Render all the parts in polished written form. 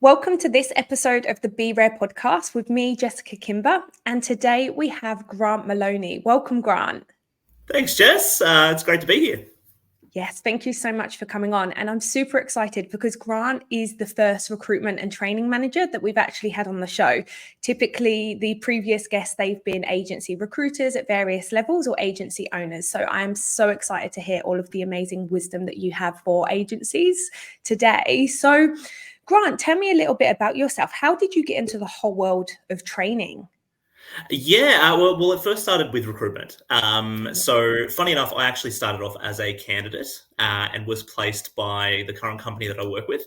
Welcome to this episode of the Be Rare podcast with me, Jessica Kimber, and today we have Grant Maloney. Welcome, Grant. Thanks, Jess. It's great to be here. Yes, thank you so much for coming on. And I'm super excited because Grant is the first recruitment and training manager that we've actually had on the show. Typically, the previous guests, they've been agency recruiters at various levels or agency owners. So I'm so excited to hear all of the amazing wisdom that you have for agencies today. So Grant, tell me a little bit about yourself. How did you get into the whole world of training? Yeah, well, it first started with recruitment. So funny enough, I actually started off as a candidate and was placed by the current company that I work with.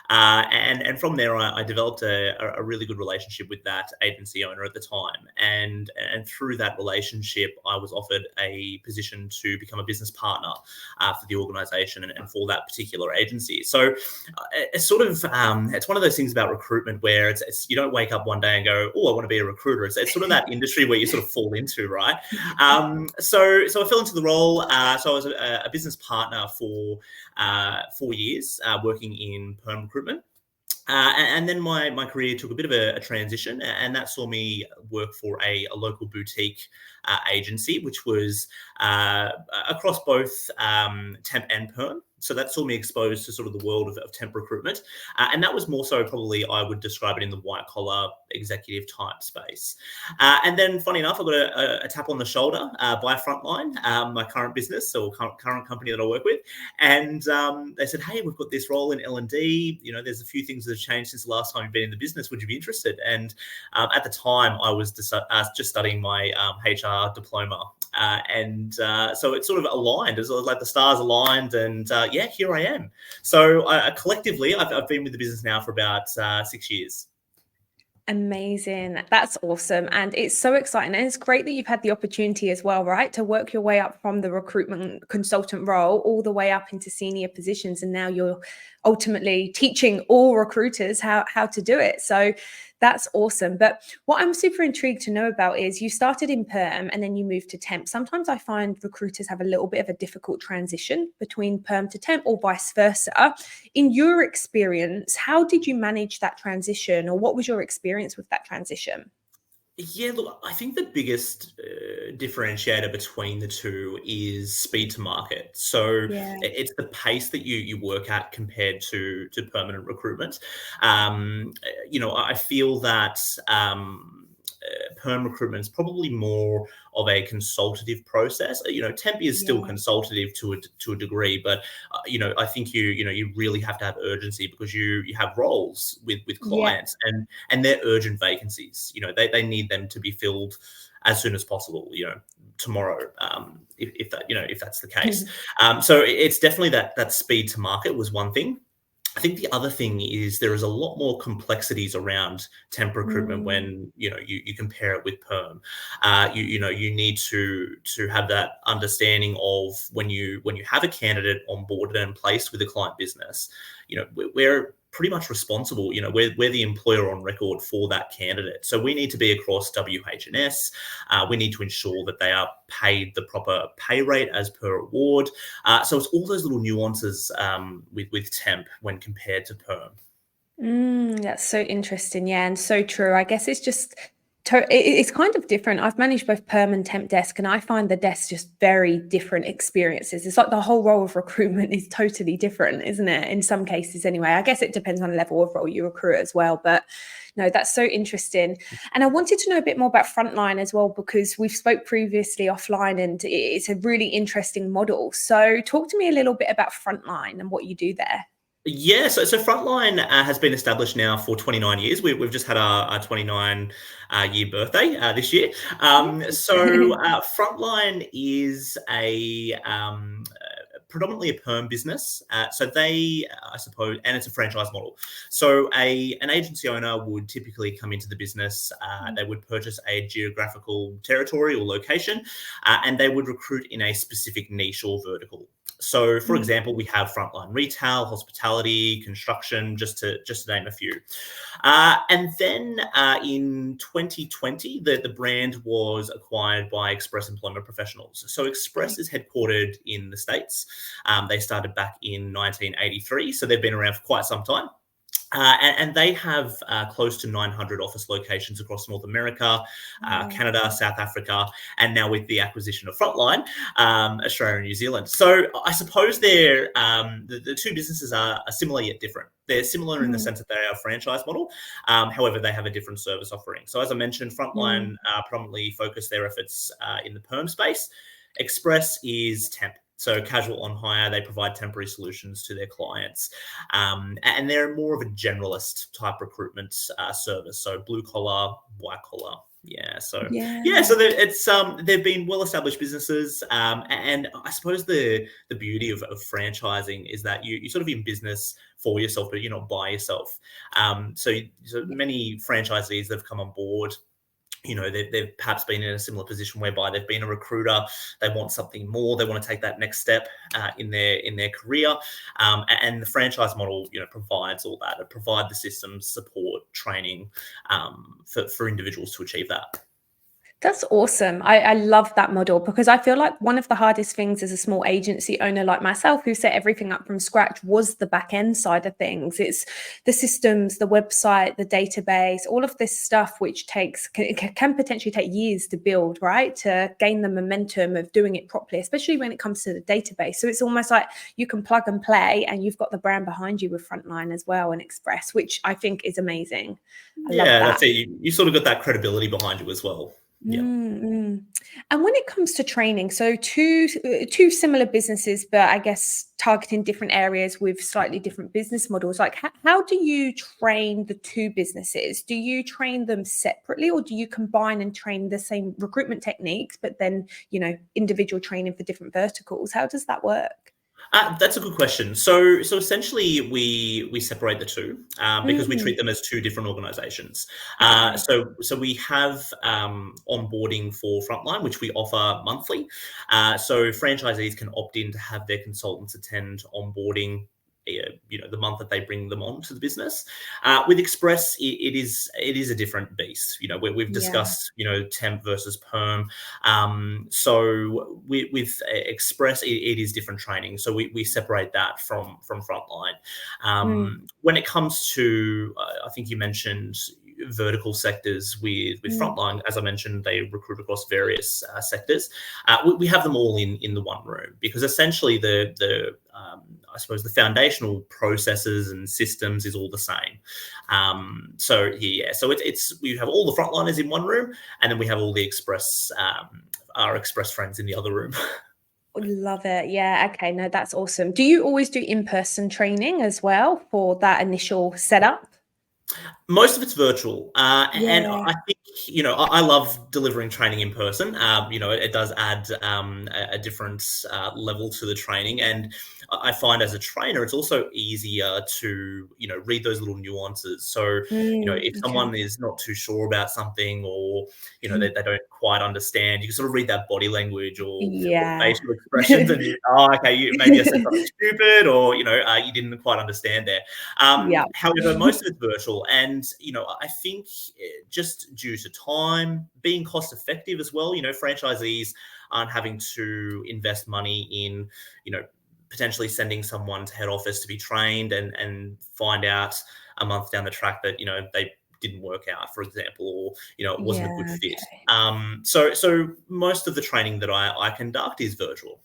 And from there, I developed a really good relationship with that agency owner at the time. And through that relationship, I was offered a position to become a business partner for the organisation and for that particular agency. So it's sort of, it's one of those things about recruitment where it's you don't wake up one day and go, oh, I want to be a recruiter. It's sort of that industry where you sort of fall into, right? So I fell into the role. So I was a business partner for 4 years working in perm recruitment. And then my career took a bit of a transition, and that saw me work for a local boutique agency, which was across both temp and perm. So that saw me exposed to sort of the world of temp recruitment. And that was more so probably, I would describe it in the white collar executive type space. And then funny enough, I got a tap on the shoulder by Frontline, my current business or current company that I work with. And they said, hey, we've got this role in L&D. You know, there's a few things that have changed since the last time you've been in the business. Would you be interested? And at the time, I was just studying my HR diploma. So it sort of aligned. It was like the stars aligned, and yeah, here I am. So collectively, I've been with the business now for about 6 years. Amazing. That's awesome. And it's so exciting. And it's great that you've had the opportunity as well, right? To work your way up from the recruitment consultant role all the way up into senior positions. And now you're ultimately teaching all recruiters how to do it. So that's awesome. But what I'm super intrigued to know about is you started in perm and then you moved to temp. Sometimes I find recruiters have a little bit of a difficult transition between perm to temp or vice versa. In your experience, how did you manage that transition, or what was your experience with that transition? Yeah, look, I think the biggest differentiator between the two is speed to market. So Yeah. it's the pace that you work at compared to permanent recruitment. I feel that perm recruitment is probably more of a consultative process. Temp is still consultative to a degree, but I think you really have to have urgency because you have roles with clients and they're urgent vacancies. They need them to be filled as soon as possible. Tomorrow, if that's the case. So it's definitely that speed to market was one thing. I think the other thing is there is a lot more complexities around temp recruitment when you compare it with perm. You need to have that understanding of when you have a candidate onboarded and placed with a client business. We're pretty much responsible. We're the employer on record for that candidate. So we need to be across WH&S. We need to ensure that they are paid the proper pay rate as per award. So it's all those little nuances with temp when compared to perm. That's so interesting. Yeah, and so true. I guess it's just it's kind of different. I've managed both perm and temp desk, and I find the desks just very different experiences. It's like the whole role of recruitment is totally different, isn't it? In some cases anyway. I guess it depends on the level of role you recruit as well. But no, that's so interesting. And I wanted to know a bit more about Frontline as well, because we've spoke previously offline and it's a really interesting model. So talk to me a little bit about Frontline and what you do there. Yeah, so Frontline has been established now for 29 years. We've just had our 29-year birthday this year. Frontline is a predominantly a perm business. So they, I suppose, and it's a franchise model. So an agency owner would typically come into the business. They would purchase a geographical territory or location, and they would recruit in a specific niche or vertical. So, for example, we have Frontline retail, hospitality, construction, just to name a few. And then in 2020, the brand was acquired by Express Employment Professionals. So Express is headquartered in the States. They started back in 1983, so they've been around for quite some time. And they have close to 900 office locations across North America, Canada, South Africa, and now with the acquisition of Frontline, Australia and New Zealand. So I suppose they're the two businesses are similar yet different. They're similar in the sense that they are a franchise model. However, they have a different service offering. So as I mentioned, Frontline predominantly focus their efforts in the perm space. Express is temp. So casual on hire, they provide temporary solutions to their clients. And they're more of a generalist type recruitment service. So blue collar, white collar. Yeah. So they've been well-established businesses. And I suppose the beauty of franchising is that you're sort of in business for yourself, but you're not by yourself. So many franchisees that have come on board, they've perhaps been in a similar position whereby they've been a recruiter, they want something more, they want to take that next step in their career, and the franchise model, provides all that. It provides the systems, support, training for individuals to achieve that. That's awesome. I love that model, because I feel like one of the hardest things as a small agency owner like myself, who set everything up from scratch, was the back end side of things. It's the systems, the website, the database, all of this stuff, which can potentially take years to build, right? To gain the momentum of doing it properly, especially when it comes to the database. So it's almost like you can plug and play, and you've got the brand behind you with Frontline as well and Express, which I think is amazing. I love that. That's it. You sort of got that credibility behind you as well. Yeah. And when it comes to training, so two similar businesses, but I guess targeting different areas with slightly different business models. Like, how do you train the two businesses? Do you train them separately, or do you combine and train the same recruitment techniques, but then, individual training for different verticals? How does that work? That's a good question. So essentially, we separate the two because we treat them as two different organisations. So we have onboarding for Frontline, which we offer monthly. So franchisees can opt in to have their consultants attend onboarding, the month that they bring them on to the business. With Express, it is a different beast. We've discussed, temp versus perm. So with Express, it is different training. So we separate that from Frontline. When it comes to, I think you mentioned vertical sectors with Frontline. As I mentioned, they recruit across various sectors. We have them all in the one room, because essentially the I suppose the foundational processes and systems is all the same. So we have all the Frontliners in one room, and then we have all the our Express friends in the other room. Love it. Yeah. Okay. No, that's awesome. Do you always do in-person training as well for that initial setup? Most of it's virtual. And I think, I love delivering training in person. It does add a different level to the training. And I find as a trainer, it's also easier to, read those little nuances. So, if someone is not too sure about something, or, they don't quite understand, you can sort of read that body language or facial expressions, and maybe I said something stupid, or, you didn't quite understand there. However, most of it's virtual. And, I think just due to time, being cost effective as well, franchisees aren't having to invest money in, potentially sending someone to head office to be trained and find out a month down the track that, they didn't work out, for example, or, it wasn't a good fit. So most of the training that I conduct is virtual.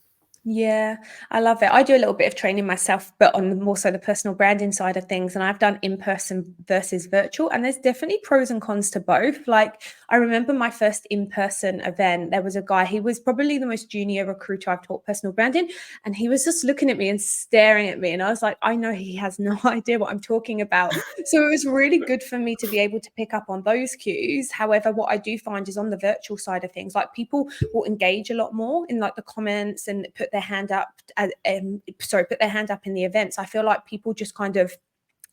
Yeah, I love it. I do a little bit of training myself, but on more so the personal branding side of things. And I've done in-person versus virtual, and there's definitely pros and cons to both. Like, I remember my first in-person event, there was a guy, he was probably the most junior recruiter I've taught personal branding. And he was just looking at me and staring at me. And I was like, I know he has no idea what I'm talking about. So it was really good for me to be able to pick up on those cues. However, what I do find is on the virtual side of things, like, people will engage a lot more in like the comments and put their hand up put their hand up in the events. I feel like people just kind of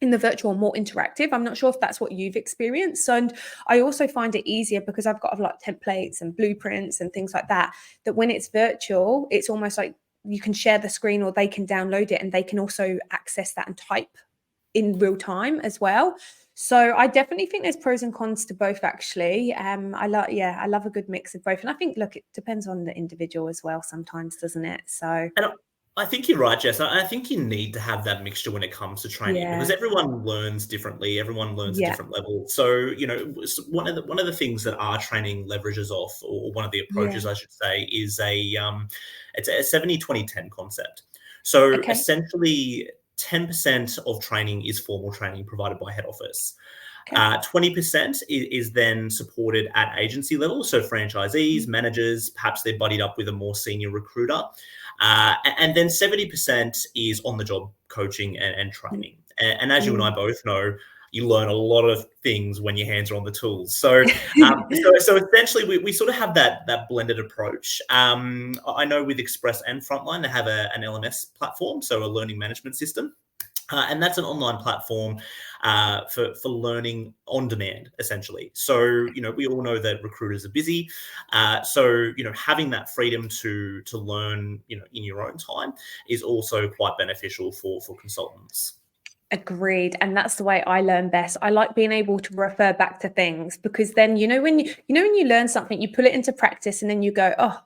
in the virtual more interactive. I'm not sure if that's what you've experienced. And I also find it easier because I've got like templates and blueprints and things like that when it's virtual, it's almost like you can share the screen, or they can download it and they can also access that and type in real time as well. So I definitely think there's pros and cons to both, actually. I love a good mix of both. And I think, look, it depends on the individual as well sometimes, doesn't it? So I think you're right, Jess. I think you need to have that mixture when it comes to training because Yeah. everyone learns differently. Everyone learns at Yeah. different levels. So, one of the things that our training leverages off, or one of the Yeah. approaches, I should say, is it's a 70-20-10 concept. So Okay. essentially, 10% of training is formal training provided by head office. Okay. 20% is then supported at agency level, so franchisees, Mm. managers, perhaps they're buddied up with a more senior recruiter. And then 70% is on-the-job coaching and Mm. training. And as you and I Mm. both know, you learn a lot of things when your hands are on the tools. So essentially, we sort of have that blended approach. I know with Express and Frontline, they have an LMS platform, so a learning management system. And that's an online platform for learning on demand, essentially. So, we all know that recruiters are busy. So, having that freedom to learn, in your own time is also quite beneficial for consultants. Agreed. And that's the way I learn best. I like being able to refer back to things because then when you learn something, you put it into practice and then you go, oh,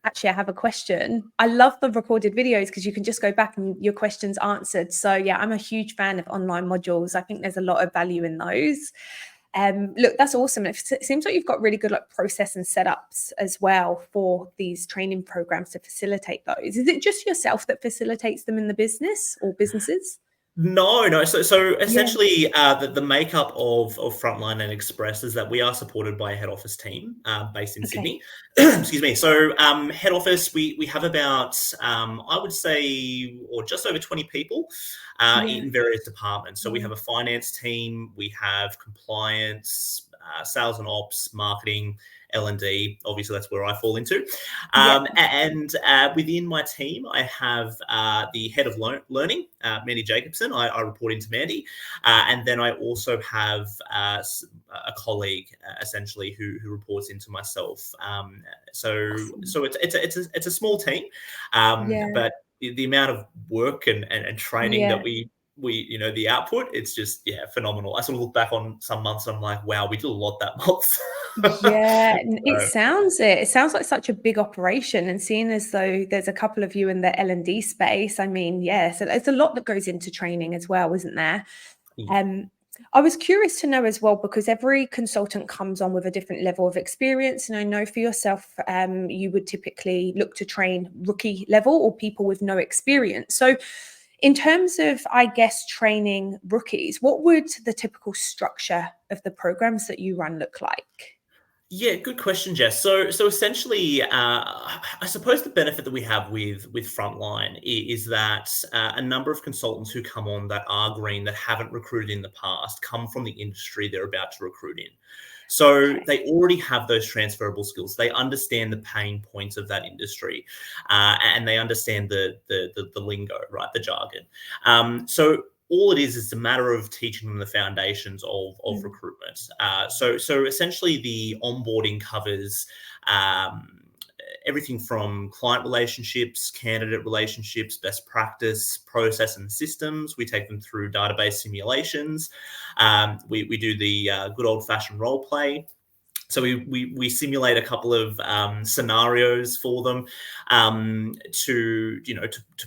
actually I have a question. I love the recorded videos because you can just go back and your question's answered. So yeah, I'm a huge fan of online modules. I think there's a lot of value in those. Look, that's awesome. It seems like you've got really good process and setups as well for these training programs to facilitate those. Is it just yourself that facilitates them in the business or businesses? No, no. So Yeah. essentially, the makeup of Frontline and Express is that we are supported by a head office team based in Okay. Sydney. Excuse me. So head office, we have about I would say, or just over 20 people Yeah. in various departments. So we Yeah. have a finance team, we have compliance, sales and ops, marketing. L&D, obviously that's where I fall into. Yeah. And within my team, I have the head of learning, Mandy Jacobson. I report into Mandy. And then I also have a colleague, essentially, who reports into myself. So Awesome. it's a small team, Yeah. but the amount of work and training that Yeah. we the output, it's just phenomenal. I sort of look back on some months and I'm like, wow, we did a lot that month. Yeah, it So, sounds it. It sounds like such a big operation, and seeing as though there's a couple of you in the L&D space, I mean, yeah, so there's a lot that goes into training as well, isn't there? yeah. Um, I was curious to know as well because every consultant comes on with a different level of experience, and I know for yourself, you would typically look to train rookie level or people with no experience. So, in terms of, I guess, training rookies, what would the typical structure of the programs that you run look like? Yeah, good question, Jess. So essentially, I suppose the benefit that we have with Frontline is that a number of consultants who come on that are green, that haven't recruited in the past, come from the industry they're about to recruit in. So Okay. they already have those transferable skills. They understand the pain points of that industry, and they understand the lingo, right, the jargon. So all it is a matter of teaching them the foundations of Mm. recruitment. So essentially, the onboarding covers everything from client relationships, candidate relationships, best practice, process and systems. We take them through database simulations. We do the good old fashioned role play. So we simulate a couple of scenarios for them to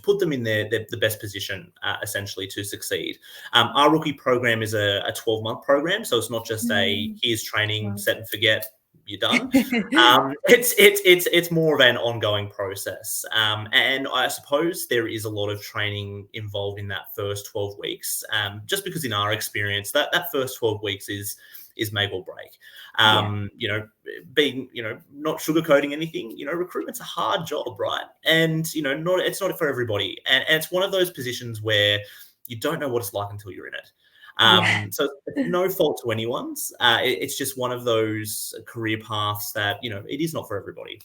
put them in the best position essentially to succeed. Our rookie program is a 12-month program, so it's not just a Mm. here's training, Wow. set and forget, you're done. It's more of an ongoing process, and I suppose there is a lot of training involved in that first 12 weeks, just because in our experience that first 12 weeks is make or break. Yeah. Being, not sugarcoating anything, recruitment's a hard job, right? And, it's not for everybody. And it's one of those positions where you don't know what it's like until you're in it. Yeah. So it's no fault to anyone's. It's just one of those career paths that, it is not for everybody.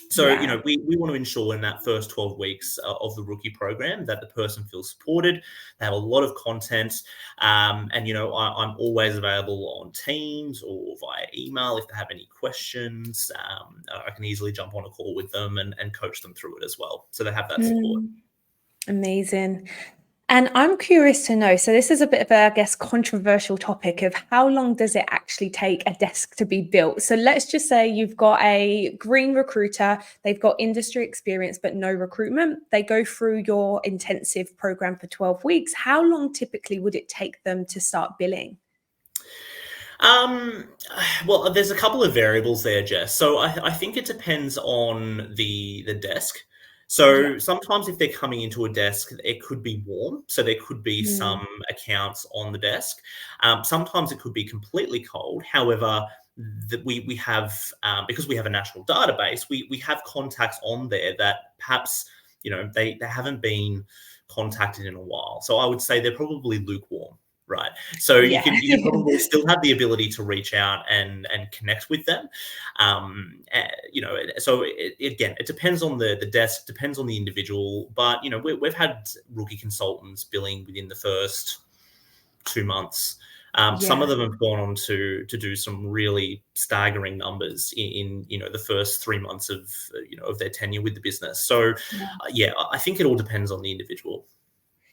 So, Yeah. we want to ensure in that first 12 weeks of the rookie program that the person feels supported. They have a lot of content. And, I'm always available on Teams or via email if they have any questions. I can easily jump on a call with them and coach them through it as well. So they have that support. Mm. Amazing. And I'm curious to know, so this is a bit of a, I guess, controversial topic of how long does it actually take a desk to be built? So let's just say you've got a green recruiter, they've got industry experience, but no recruitment. They go through your intensive program for 12 weeks. How long typically would it take them to start billing? Um, well, there's a couple of variables there, Jess. So I think it depends on the desk. Yeah. So sometimes if they're coming into a desk, it could be warm. So there could be Mm, some accounts on the desk. Sometimes it could be completely cold. However, we have because we have a national database, we have contacts on there that perhaps they haven't been contacted in a while. So I would say they're probably lukewarm. Right. So you yeah. can probably still have the ability to reach out and connect with them. So again, it depends on the desk, depends on the individual. But we've had rookie consultants billing within the first 2 months. Some of Yeah. them have gone on to do some really staggering numbers in the first 3 months of their tenure with the business. So yeah, I think it all depends on the individual.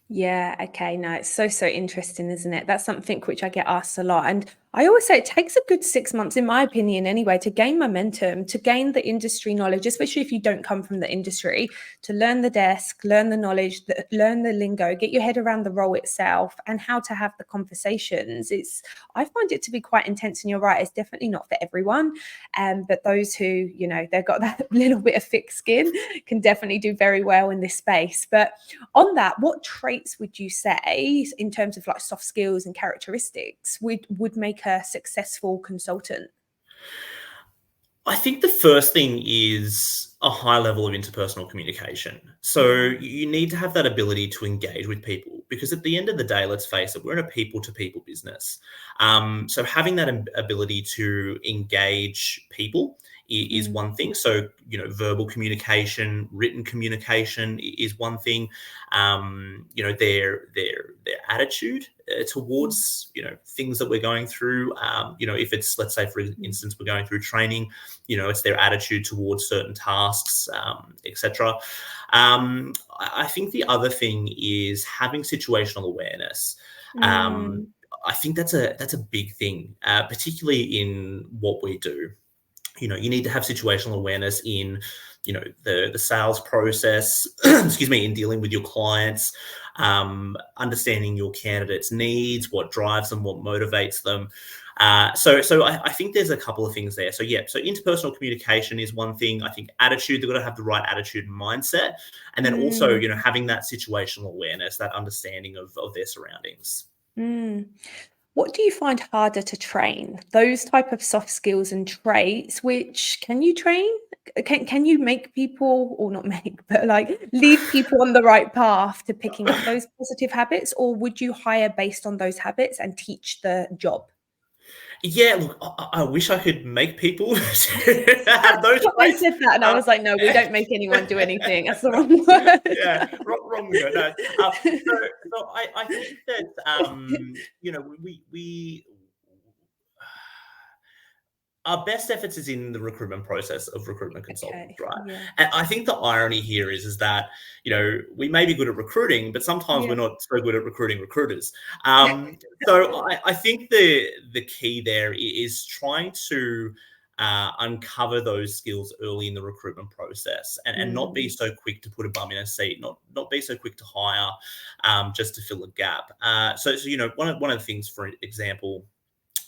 Yeah, okay. No, it's so interesting, isn't it? That's something which I get asked a lot. And I always say it takes a good 6 months, in my opinion, anyway, to gain momentum, to gain the industry knowledge, especially if you don't come from the industry, to learn the desk, learn the knowledge, learn the lingo, get your head around the role itself and how to have the conversations. I find it to be quite intense, and you're right, it's definitely not for everyone. But those who, they've got that little bit of thick skin can definitely do very well in this space. But on that, what traits would you say, in terms of like soft skills and characteristics, would make a successful consultant? I think the first thing is a high level of interpersonal communication. So Mm, you need to have that ability to engage with people because at the end of the day, let's face it, we're in a people to people business. So having that ability to engage people is mm, one thing. So, verbal communication, written communication is one thing. Their attitude mm, towards, things that we're going through. If it's, let's say, for mm, instance, we're going through training, it's their attitude towards certain tasks, etc. I think the other thing is having situational awareness. Um, mm, I think that's a big thing, particularly in what we do. You need to have situational awareness in the sales process, excuse me, in dealing with your clients, understanding your candidates needs, what drives them, what motivates them. So I think there's a couple of things there. So yeah, so interpersonal communication is one thing. I think attitude, they've got to have the right attitude and mindset, and then also mm, having that situational awareness, that understanding of their surroundings. mm. What do you find harder to train? Those type of soft skills and traits, which can you train? Can you make people, or not make, but like lead people on the right path to picking up those positive habits, or would you hire based on those habits and teach the job? Yeah, look, I wish I could make people have those I traits. said that and I Uh, was like, no, we don't make anyone do anything. That's the wrong word. yeah, wrong word. No, so I think that we our best efforts is in the recruitment process of recruitment consultants, Okay. right? Yeah. And I think the irony here is that we may be good at recruiting, but sometimes we're Yeah. not so good at recruiting recruiters. So I think the key there is trying to uncover those skills early in the recruitment process, and not be Mm, so quick to put a bum in a seat, not be so quick to hire just to fill a gap. So one of the things, for example,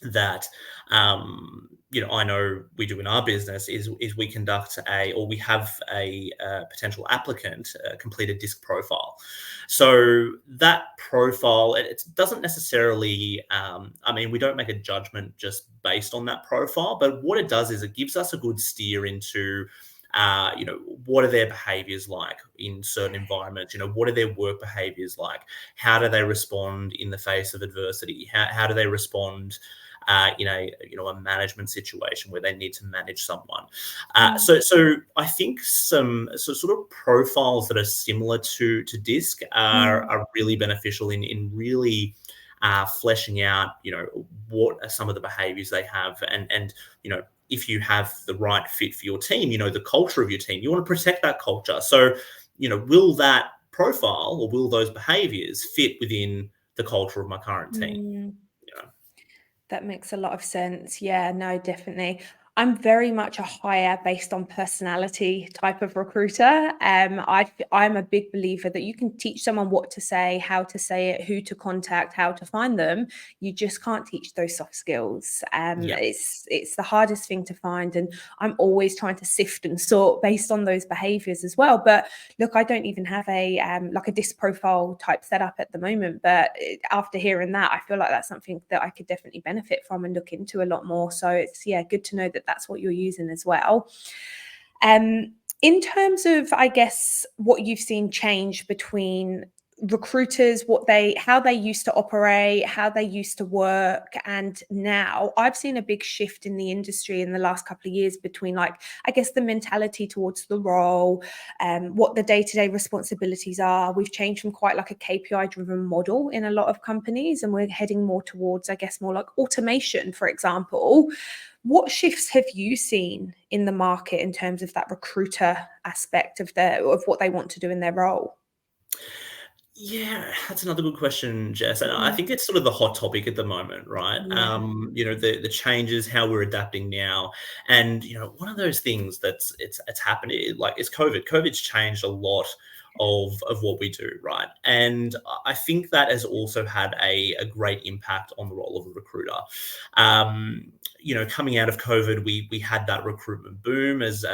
that I know we do in our business is we conduct we have a potential applicant complete a disc profile. So that profile, it doesn't necessarily, we don't make a judgment just based on that profile, but what it does is it gives us a good steer into what are their behaviors like in certain environments? What are their work behaviors like? How do they respond in the face of adversity? How do they respond a management situation where they need to manage someone. mm, So I think some sort of profiles that are similar to DISC mm, are really beneficial in really fleshing out, what are some of the behaviors they have, and if you have the right fit for your team, the culture of your team, you want to protect that culture. So, will that profile, or will those behaviors fit within the culture of my current team? Mm. You know? That makes a lot of sense. Yeah, no, definitely. I'm very much a hire based on personality type of recruiter. I'm a big believer that you can teach someone what to say, how to say it, who to contact, how to find them. You just can't teach those soft skills. Yeah. It's the hardest thing to find, and I'm always trying to sift and sort based on those behaviours as well. But look, I don't even have a like a disc profile type setup at the moment. But after hearing that, I feel like that's something that I could definitely benefit from and look into a lot more. So it's good to know that that's what you're using as well. In terms of, I guess, what you've seen change between recruiters, how they used to operate, how they used to work, and now, I've seen a big shift in the industry in the last couple of years between, like, I guess, the mentality towards the role, what the day-to-day responsibilities are. We've changed from quite like a KPI driven model in a lot of companies, and we're heading more towards, I guess, more like automation, for example. What shifts have you seen in the market in terms of that recruiter aspect of what they want to do in their role? Yeah, that's another good question, Jess. And I think it's sort of the hot topic at the moment, right? Yeah. The changes, how we're adapting now. And, one of those things it's happened, like, is COVID. COVID's changed a lot of what we do, right? And I think that has also had a great impact on the role of a recruiter. Coming out of COVID, we had that recruitment boom, as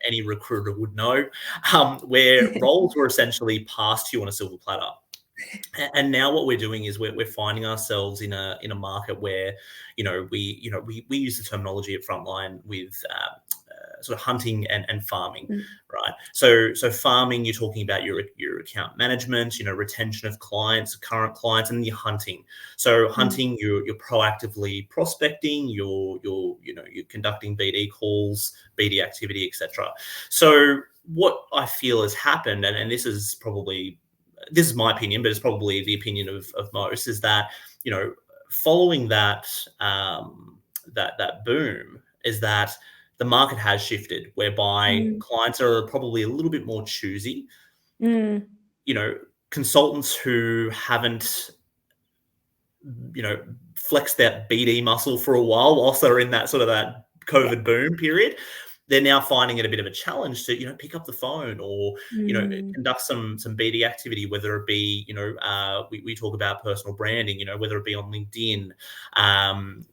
any recruiter would know, where roles were essentially passed to you on a silver platter. And now what we're doing is we're finding ourselves in a market where, we use the terminology at Frontline with sort of hunting and farming, right? So farming, you're talking about your account management, retention of clients, current clients, and you're hunting. So hunting, you're proactively prospecting, you're conducting BD calls, BD activity, etc. So what I feel has happened, and this is my opinion, but it's probably the opinion of most, is that, following that that boom, is that the market has shifted, whereby clients are probably a little bit more choosy. Consultants who haven't, flexed that BD muscle for a whilst they're in that sort of that COVID boom period, they're now finding it a bit of a challenge to, pick up the phone or, conduct some BD activity, whether it be, we talk about personal branding, whether it be on LinkedIn,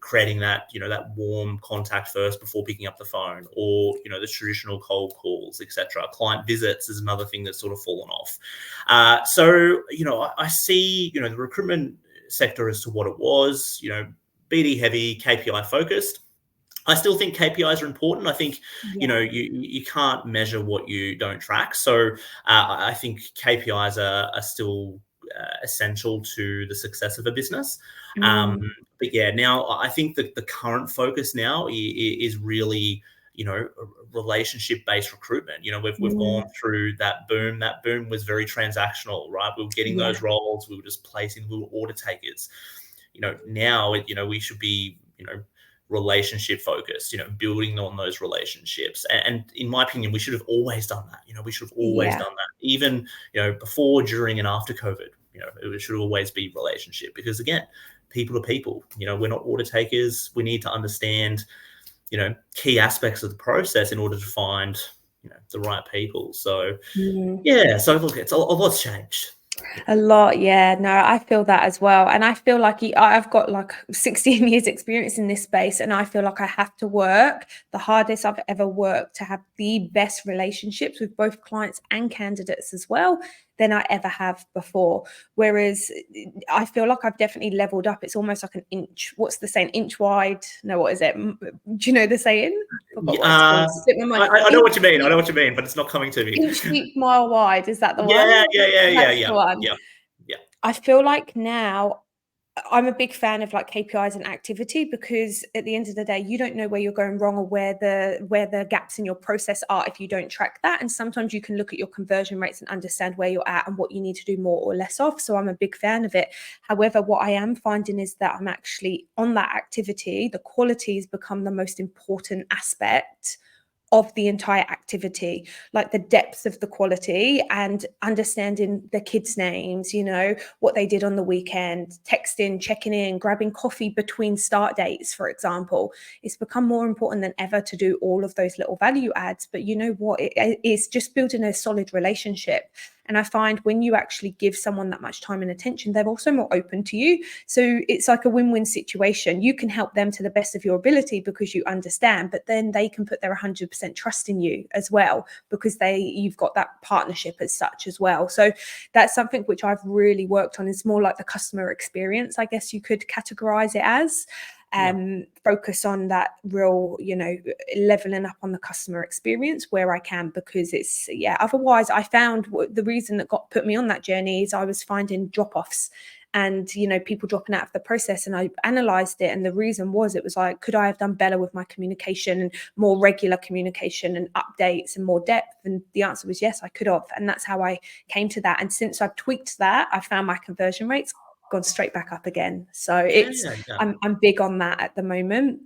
creating that, that warm contact first before picking up the phone, or, the traditional cold calls, etc. Client visits is another thing that's sort of fallen off. So, I see, the recruitment sector as to what it was, BD heavy, KPI focused. I still think KPIs are important. I think, you can't measure what you don't track. So I think KPIs are still essential to the success of a business. But yeah, now I think that the current focus now is really, relationship-based recruitment. We've gone through that boom. That boom was very transactional, right? We were getting those roles. We were just placing, we were order takers. Now, we should be, relationship focused, building on those relationships. And in my opinion, we should have always done that. We should have always done that, even, before, during, and after COVID. It should always be relationship, because again, people to people, we're not order takers. We need to understand, key aspects of the process in order to find, the right people. So so look, it's a lot's changed. A lot, yeah. No, I feel that as well. And I feel like I've got like 16 years experience in this space, and I feel like I have to work the hardest I've ever worked to have the best relationships with both clients and candidates as well than I ever have before. Whereas I feel like I've definitely leveled up. It's almost like an inch. What's the saying? Inch wide. No, what is it? Do you know the saying? Forgot what it's called. I know what you mean. I know what you mean, but it's not coming to me. Inch deep, mile wide. Is that the one? Yeah. The one. Yeah. I feel like now I'm a big fan of like KPIs and activity, because at the end of the day, you don't know where you're going wrong or where the gaps in your process are if you don't track that. And sometimes you can look at your conversion rates and understand where you're at and what you need to do more or less of. So I'm a big fan of it. However, what I am finding is that I'm actually on that activity, the quality has become the most important aspect of the entire activity, like the depth of the quality and understanding the kids' names, you know, what they did on the weekend, texting, checking in, grabbing coffee between start dates, for example. It's become more important than ever to do all of those little value adds. But you know what? It's just building a solid relationship. And I find when you actually give someone that much time and attention, they're also more open to you. So it's like a win-win situation. You can help them to the best of your ability because you understand, but then they can put their 100% trust in you as well because you've got that partnership as such as well. So that's something which I've really worked on. It's more like the customer experience, I guess you could categorize it as. Focus on that real, you know, leveling up on the customer experience where I can, because it's, otherwise I found the reason that put me on that journey is I was finding drop-offs and, you know, people dropping out of the process, and I analyzed it. And the reason was, it was like, could I have done better with my communication and more regular communication and updates and more depth? And the answer was yes, I could have. And that's how I came to that. And since I've tweaked that, I found my conversion rates gone straight back up again. So I'm big on that at the moment.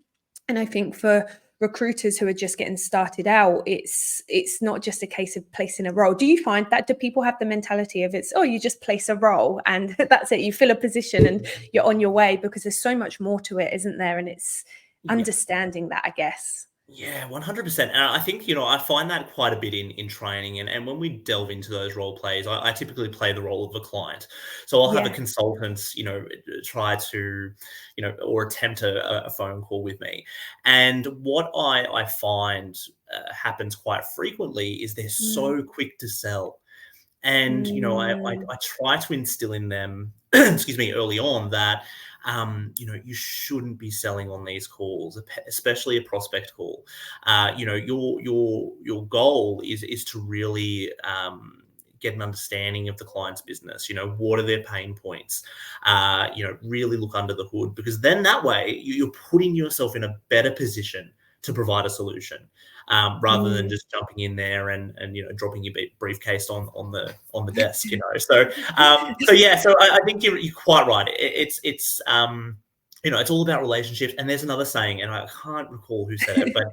And I think for recruiters who are just getting started out, it's not just a case of placing a role. Do you find that? Do people have the mentality of you just place a role and that's it, you fill a position and you're on your way? Because there's so much more to it, isn't there? And it's understanding that, I guess. Yeah, 100%. And I think, you know, I find that quite a bit in training. And when we delve into those role plays, I typically play the role of a client. So I'll have a consultant, you know, try to, you know, or attempt a phone call with me. And what I find happens quite frequently is they're so quick to sell. And, you know, I try to instill in them, excuse me, early on that, you know, you shouldn't be selling on these calls, especially a prospect call. You know, your goal is to really get an understanding of the client's business. You know, what are their pain points? You know, really look under the hood, because then that way you're putting yourself in a better position to provide a solution, rather than just jumping in there and you know, dropping your briefcase on the desk, you know. So so I think you're quite right. It's you know, it's all about relationships. And there's another saying, and I can't recall who said it, but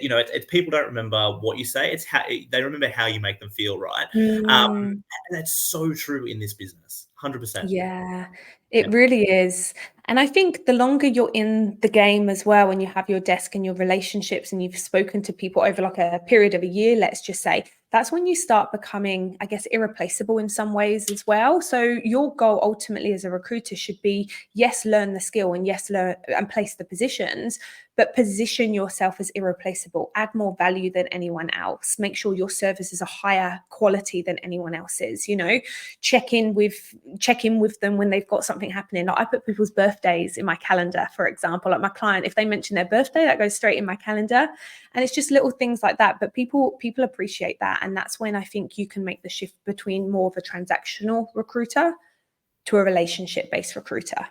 you know, it's people don't remember what you say, it's how they remember how you make them feel, right? And that's so true in this business. 100%. Yeah, it really is. And I think the longer you're in the game as well, when you have your desk and your relationships and you've spoken to people over like a period of a year, let's just say, that's when you start becoming, I guess, irreplaceable in some ways as well. So your goal ultimately as a recruiter should be, yes, learn the skill, and yes, learn and place the positions, but position yourself as irreplaceable, add more value than anyone else, make sure your service is a higher quality than anyone else's, you know, check in with them when they've got something happening. Like I put people's birthdays in my calendar, for example. Like my client, if they mention their birthday, that goes straight in my calendar. And it's just little things like that. But people appreciate that. And that's when I think you can make the shift between more of a transactional recruiter to a relationship-based recruiter.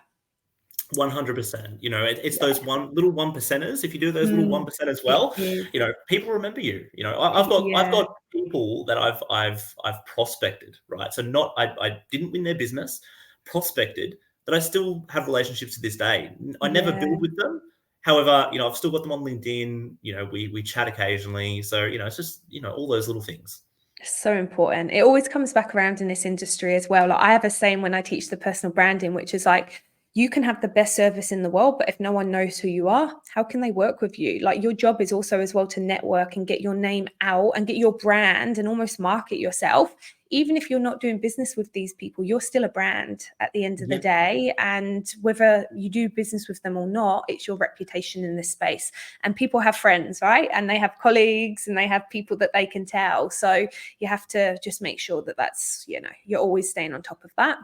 100%. You know, it's those little 1%ers. If you do those little 1% as well, you know, people remember you. You know, I've got people that I've prospected, right? So I didn't win their business, prospected, that I still have relationships to this day. I never build with them. However, you know, I've still got them on LinkedIn. You know, we chat occasionally. So, you know, it's just, you know, all those little things. So important. It always comes back around in this industry as well. Like I have a saying when I teach the personal branding, which is like, you can have the best service in the world, but if no one knows who you are, how can they work with you? Like your job is also as well to network and get your name out and get your brand and almost market yourself. Even if you're not doing business with these people, you're still a brand at the end of the day. And whether you do business with them or not, it's your reputation in this space. And people have friends, right? And they have colleagues and they have people that they can tell. So you have to just make sure that that's, you know, you're always staying on top of that.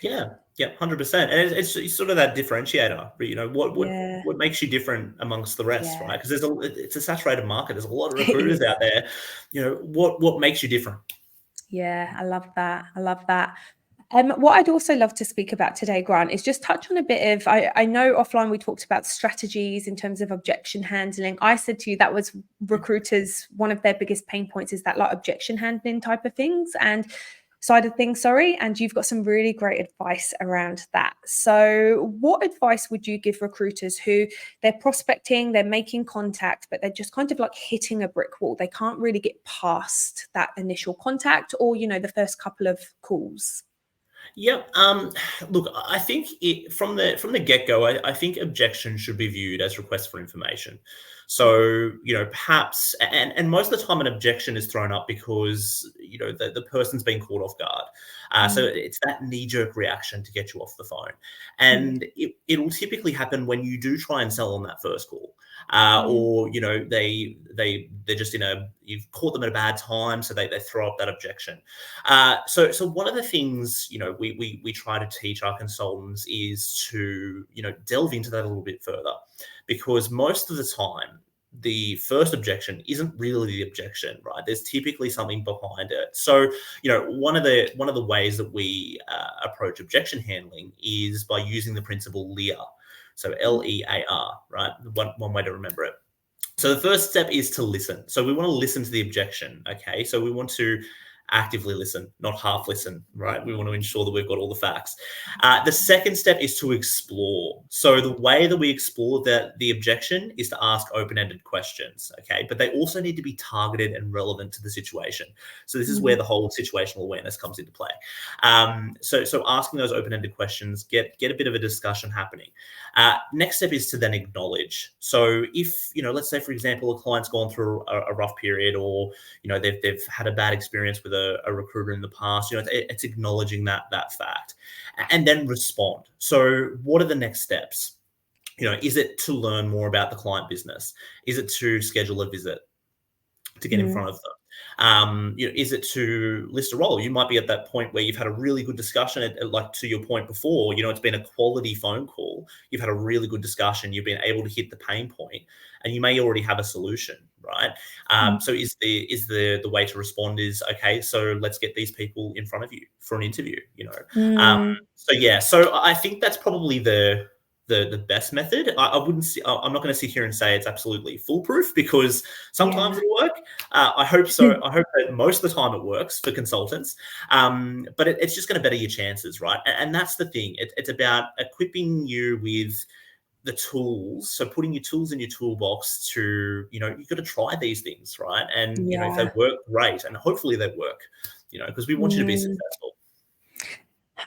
Yeah, 100%. And it's sort of that differentiator. You know, what makes you different amongst the rest, right? Because it's a saturated market. There's a lot of recruiters out there. You know, what makes you different? Yeah, I love that. What I'd also love to speak about today, Grant, is just touch on a bit of, I know offline we talked about strategies in terms of objection handling. I said to you that was recruiters, one of their biggest pain points is that like objection handling type of things. And side of things, sorry, and you've got some really great advice around that. So what advice would you give recruiters who they're prospecting, they're making contact, but they're just kind of like hitting a brick wall? They can't really get past that initial contact or, the first couple of calls. Yep. Look, I think from the get-go, I think objections should be viewed as requests for information. So, perhaps, and most of the time an objection is thrown up because, the person's been caught off guard. So it's that knee-jerk reaction to get you off the phone. And it will typically happen when you do try and sell on that first call. Or, they're just you've caught them at a bad time, so they throw up that objection. So one of the things, we try to teach our consultants is to, delve into that a little bit further, because most of the time, the first objection isn't really the objection, right? There's typically something behind it. So, one of the ways that we approach objection handling is by using the principle LEAR. So LEAR, right? One way to remember it. So the first step is to listen. So we want to listen to the objection, okay? So we want to actively listen, not half listen, right? We want to ensure that we've got all the facts. The second step is to explore. So the way that we explore the objection is to ask open-ended questions, okay? But they also need to be targeted and relevant to the situation. So this is where the whole situational awareness comes into play. So asking those open-ended questions, get a bit of a discussion happening. Next step is to then acknowledge. So if, let's say, for example, a client's gone through a rough period, or, they've had a bad experience with a recruiter in the past, it's acknowledging that fact, and then respond. So what are the next steps? Is it to learn more about the client business? Is it to schedule a visit to get in front of them? Is it to list a role? You might be at that point where you've had a really good discussion, like to your point before, it's been a quality phone call. You've had a really good discussion. You've been able to hit the pain point, and you may already have a solution, right? So is the way to respond is, okay, so let's get these people in front of you for an interview, So I think that's probably the best method. I'm not going to sit here and say it's absolutely foolproof, because sometimes it'll work. I hope so. I hope that most of the time it works for consultants. But it's just going to better your chances, right? And that's the thing. It's about equipping you with the tools. So putting your tools in your toolbox to, you've got to try these things, right? And, if they work, great. And hopefully they work, because we want you to be successful.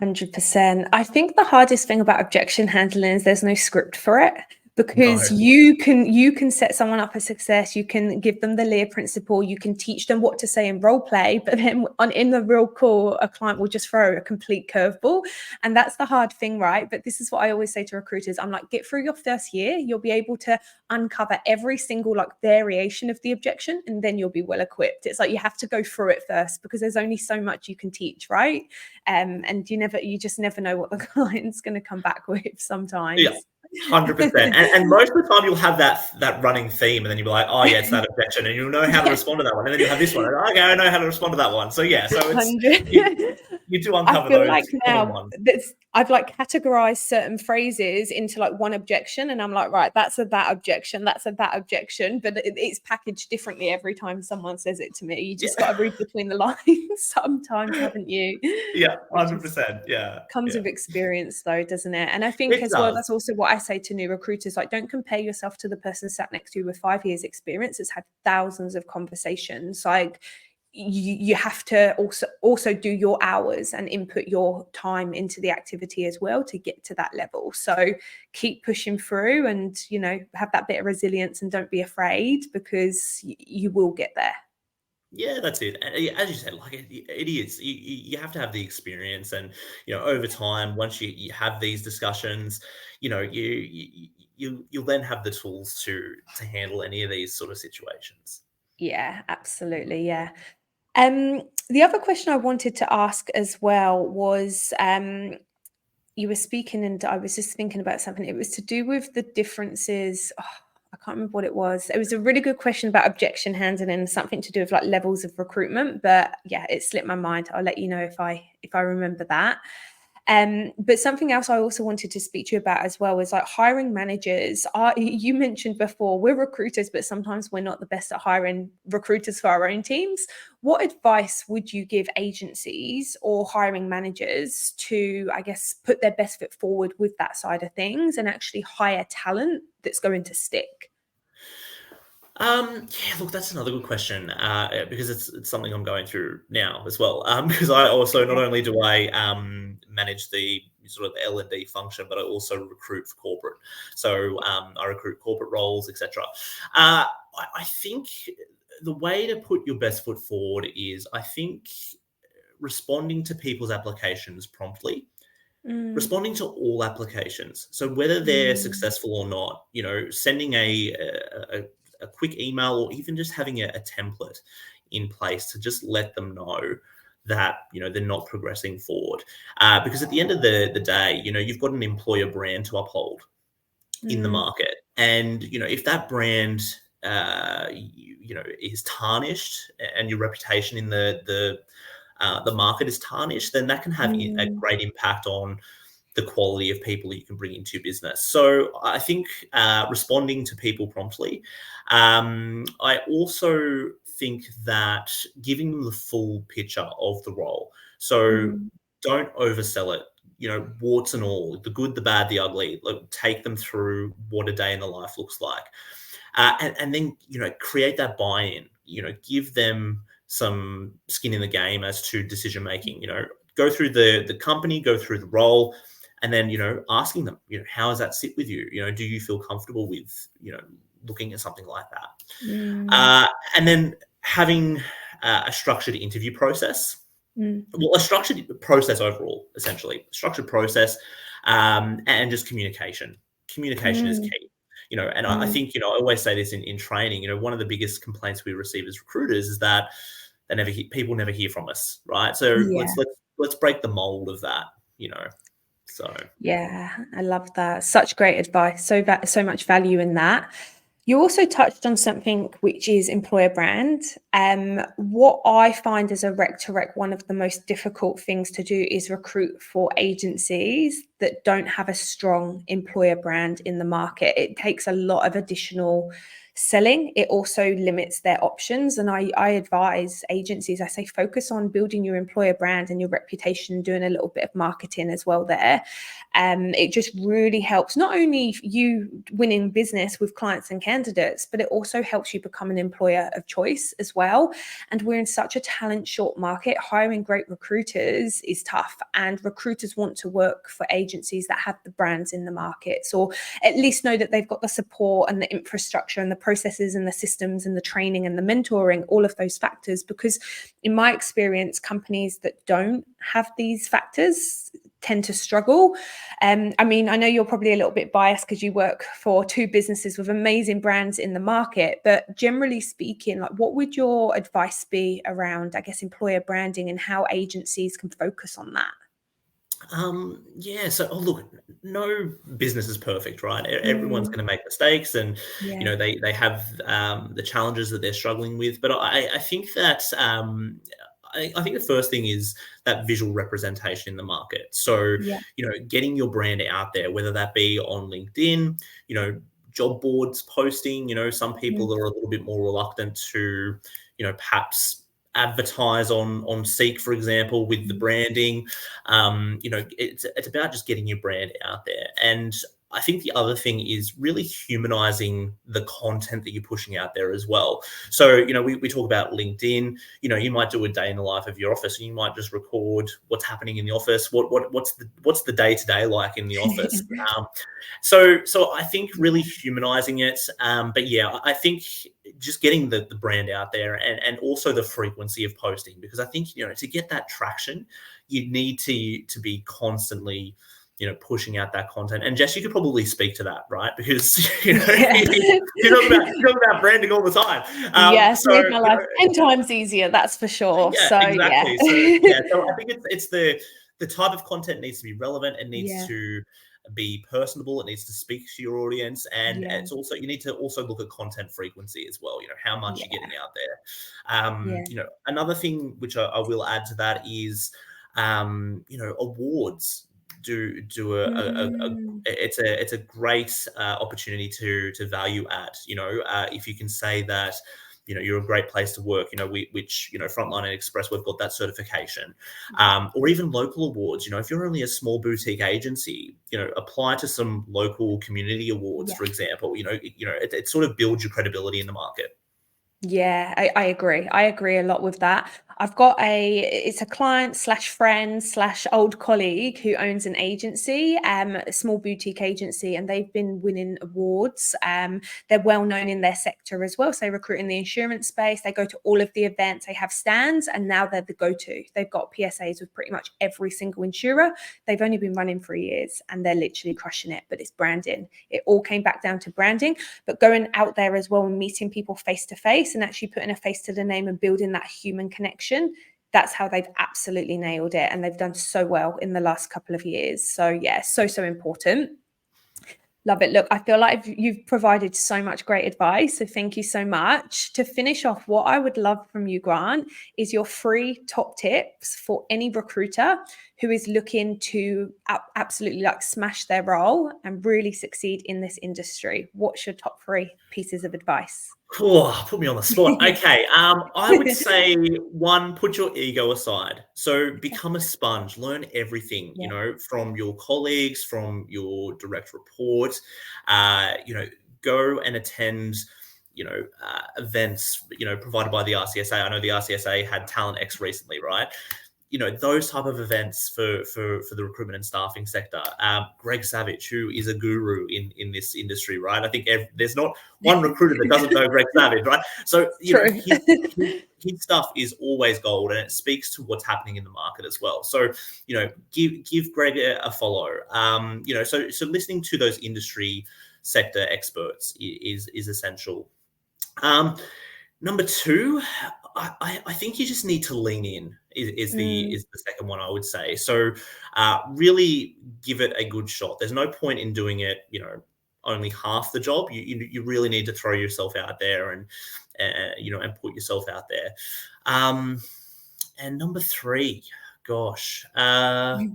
100%. I think the hardest thing about objection handling is there's no script for it, because you can set someone up for success. You can give them the Lear principle. You can teach them what to say in role play, but then in the real call, a client will just throw a complete curveball. And that's the hard thing, right? But this is what I always say to recruiters. I'm like, get through your first year. You'll be able to uncover every single variation of the objection, and then you'll be well equipped. It's like you have to go through it first, because there's only so much you can teach, right? And you just never know what the client's going to come back with sometimes. Yeah. 100%. And most of the time you'll have that running theme, and then you'll be like, oh yeah, it's that objection, and you'll know how to respond to that one. And then you'll have this one, and okay, I know how to respond to that one. So it's you do uncover those like now ones. I've categorized certain phrases into one objection, and I'm like, right, that's a that objection, that's a that objection, but it's packaged differently every time someone says it to me. You just got to read between the lines sometimes, haven't you? Yeah, 100%. Yeah, comes with experience though, doesn't it? And I think well, that's also what I say to new recruiters, don't compare yourself to the person sat next to you with 5 years experience. It's had thousands of conversations. You have to also do your hours and input your time into the activity as well to get to that level. So keep pushing through, and have that bit of resilience, and don't be afraid, because you will get there. Yeah, that's it. And as you said, it is. You have to have the experience, and over time, once you have these discussions, you'll then have the tools to handle any of these sort of situations. Yeah, absolutely. Yeah. The other question I wanted to ask as well was, you were speaking, and I was just thinking about something. It was to do with the differences. I can't remember what it was. It was a really good question about objection handling, and something to do with levels of recruitment. But yeah, it slipped my mind. I'll let you know if I remember that. But something else I also wanted to speak to you about as well is like hiring managers. You mentioned before, we're recruiters, but sometimes we're not the best at hiring recruiters for our own teams. What advice would you give agencies or hiring managers to, I guess, put their best foot forward with that side of things and actually hire talent that's going to stick? Yeah, look, that's another good question, because it's something I'm going through now as well. Because I also, not only do I manage the sort of L&D function, but I also recruit for corporate. So I recruit corporate roles, etc. I think the way to put your best foot forward is, I think, responding to people's applications promptly. Mm, Responding to all applications. So whether they're mm, successful or not, sending a quick email, or even just having a template in place to just let them know that they're not progressing forward. Because at the end of the day, you've got an employer brand to uphold in the mm, market, and if that brand is tarnished, and your reputation in the market is tarnished, then that can have a mm, great impact on the quality of people that you can bring into your business. So I think responding to people promptly. I also think that giving them the full picture of the role. So mm, don't oversell it. Warts and all, the good, the bad, the ugly. Like, take them through what a day in the life looks like, and then create that buy-in. Give them some skin in the game as to decision making. Go through the company, go through the role, and then asking them, how does that sit with you? Do you feel comfortable with looking at something like that? mm, And then having a structured interview process. mm, Well, a structured process overall, essentially, structured process, and just communication. Communication is mm, key. And I mm. think, I always say this in training. One of the biggest complaints we receive as recruiters is that people never hear from us, right? So Yeah. let's break the mold of that. So. Yeah, I love that. Such great advice. So much value in that. You also touched on something which is employer brand. What I find as a rec to rec, one of the most difficult things to do is recruit for agencies that don't have a strong employer brand in the market. It takes a lot of additional selling. It also limits their options. And I advise agencies, I say, focus on building your employer brand and your reputation, doing a little bit of marketing as well there. It just really helps not only you winning business with clients and candidates, but it also helps you become an employer of choice as well. And we're in such a talent short market. Hiring great recruiters is tough, and recruiters want to work for agencies that have the brands in the markets, or at least know that they've got the support and the infrastructure and the processes and the systems and the training and the mentoring, all of those factors. Because in my experience, companies that don't have these factors tend to struggle. I mean, I know you're probably a little bit biased because you work for two businesses with amazing brands in the market, but generally speaking, like, what would your advice be around, I guess, employer branding and how agencies can focus on that? Yeah. So, look, no business is perfect, right? Everyone's Mm, going to make mistakes, and yeah, they have the challenges that they're struggling with. But I think that I think the first thing is that visual representation in the market. So, yeah, getting your brand out there, whether that be on LinkedIn, job boards posting. Some mm, people are a little bit more reluctant to, perhaps advertise on Seek, for example, with the mm. branding. It's about just getting your brand out there. And I think the other thing is really humanizing the content that you're pushing out there as well. So, we talk about LinkedIn. You might do a day in the life of your office, and you might just record what's happening in the office. What's the day-to-day like in the office? So I think really humanizing it. But yeah, I think just getting the brand out there, and also the frequency of posting, because I think, to get that traction, you need to be constantly, pushing out that content. And Jess, you could probably speak to that, right? Because, Yeah. you talk about branding all the time. Yes, So, made my life 10 times easier, that's for sure. yeah, So yeah. exactly. So yeah, so I think it's the type of content needs to be relevant. It needs Yeah, to be personable. It needs to speak to your audience, and yeah, it's also, you need to also look at content frequency as well. How much you're yeah, getting out there. yeah. Another thing which I will add to that is, awards. do a it's a great opportunity to value add. If you can say that, you're a great place to work, which, Frontline and Express, we've got that certification, or even local awards. If you're only a small boutique agency, apply to some local community awards, for example. It sort of builds your credibility in the market. Yeah, I agree. I agree a lot with that. I've got it's a client slash friend slash old colleague who owns an agency, a small boutique agency, and they've been winning awards. They're well known in their sector as well. So they recruit in the insurance space. They go to all of the events. They have stands, and now they're the go-to. They've got PSAs with pretty much every single insurer. They've only been running 3 years, and they're literally crushing it. But it's branding. It all came back down to branding, but going out there as well and meeting people face to face and actually putting a face to the name and building that human connection. That's how they've absolutely nailed it. And they've done so well in the last couple of years. So yeah, so important. Love it. Look, I feel like you've provided so much great advice. So thank you so much. To finish off, what I would love from you, Grant, is your 3 top tips for any recruiter who is looking to absolutely smash their role and really succeed in this industry. What's your top 3 pieces of advice? Oh, put me on the spot. Okay. I would say 1, put your ego aside. So become a sponge, learn everything, from your colleagues, from your direct report, go and attend, events, provided by the RCSA. I know the RCSA had Talent X recently, right? Those type of events for the recruitment and staffing sector. Greg Savage, who is a guru in this industry, right? I think there's not one recruiter that doesn't know Greg Savage, right? So his stuff is always gold, and it speaks to what's happening in the market as well. So give Greg a follow. So listening to those industry sector experts is essential. Number 2, I think you just need to lean in is the second one, I would say. So really give it a good shot. There's no point in doing it, only half the job. You really need to throw yourself out there and put yourself out there. And number 3, gosh, that's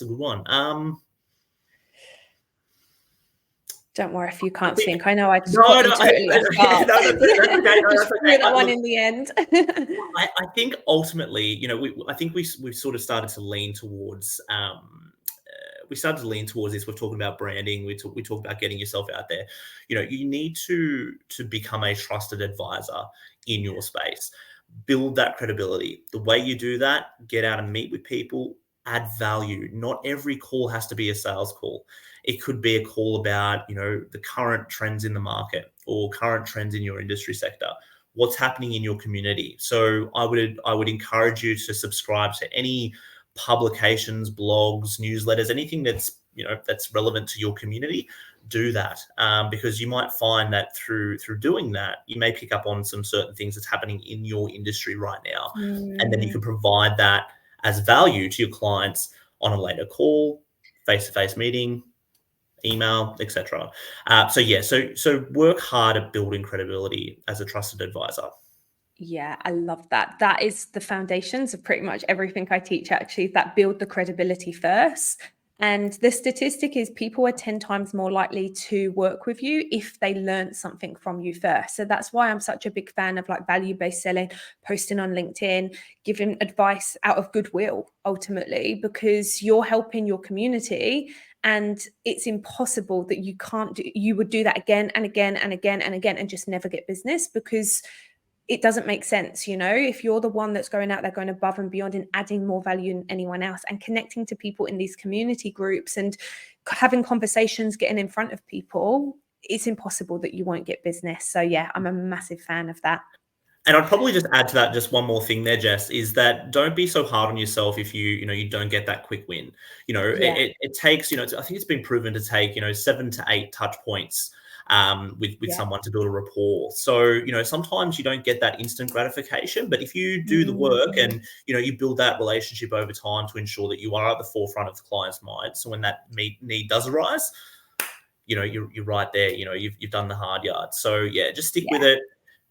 a good one. Don't worry if you can't think. I know I just got you totally off guard. That's okay. That one in the end. I think ultimately, I think we've sort of started to lean towards. We started to lean towards this. We're talking about branding. We talk about getting yourself out there. You need to become a trusted advisor in your space. Build that credibility. The way you do that, get out and meet with people. Add value. Not every call has to be a sales call. It could be a call about, the current trends in the market or current trends in your industry sector. What's happening in your community? So I would encourage you to subscribe to any publications, blogs, newsletters, anything that's relevant to your community. Do that because you might find that through doing that, you may pick up on some certain things that's happening in your industry right now, and then you can provide that as value to your clients on a later call, face-to-face meeting, email, etc. So work hard at building credibility as a trusted advisor. Yeah, I love that. That is the foundations of pretty much everything I teach, actually, that build the credibility first. And the statistic is people are 10 times more likely to work with you if they learn something from you first. So that's why I'm such a big fan of value-based selling, posting on LinkedIn, giving advice out of goodwill, ultimately, because you're helping your community. And it's impossible that you would do that again and again and again and again and just never get business, because it doesn't make sense. If you're the one that's going out there, going above and beyond and adding more value than anyone else and connecting to people in these community groups and having conversations, getting in front of people, it's impossible that you won't get business. So yeah, I'm a massive fan of that. And I'd probably just add to that just one more thing there, Jess, is that don't be so hard on yourself if you don't get that quick win. It takes, I think it's been proven to take, 7 to 8 touch points with someone to build a rapport. So, sometimes you don't get that instant gratification, but if you do the work and, you build that relationship over time to ensure that you are at the forefront of the client's mind. So when that need does arise, you're right there, you've done the hard yards. So yeah, just stick with it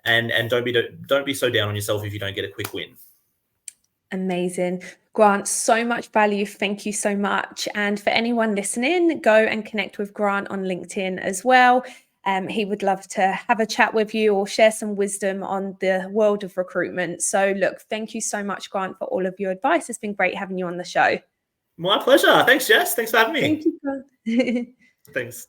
and don't be so down on yourself if you don't get a quick win. Amazing. Grant, so much value. Thank you so much. And for anyone listening, go and connect with Grant on LinkedIn as well. He would love to have a chat with you or share some wisdom on the world of recruitment. So look, thank you so much, Grant, for all of your advice. It's been great having you on the show. My pleasure. Thanks, Jess. Thanks for having me. Thank you, Grant. Thanks.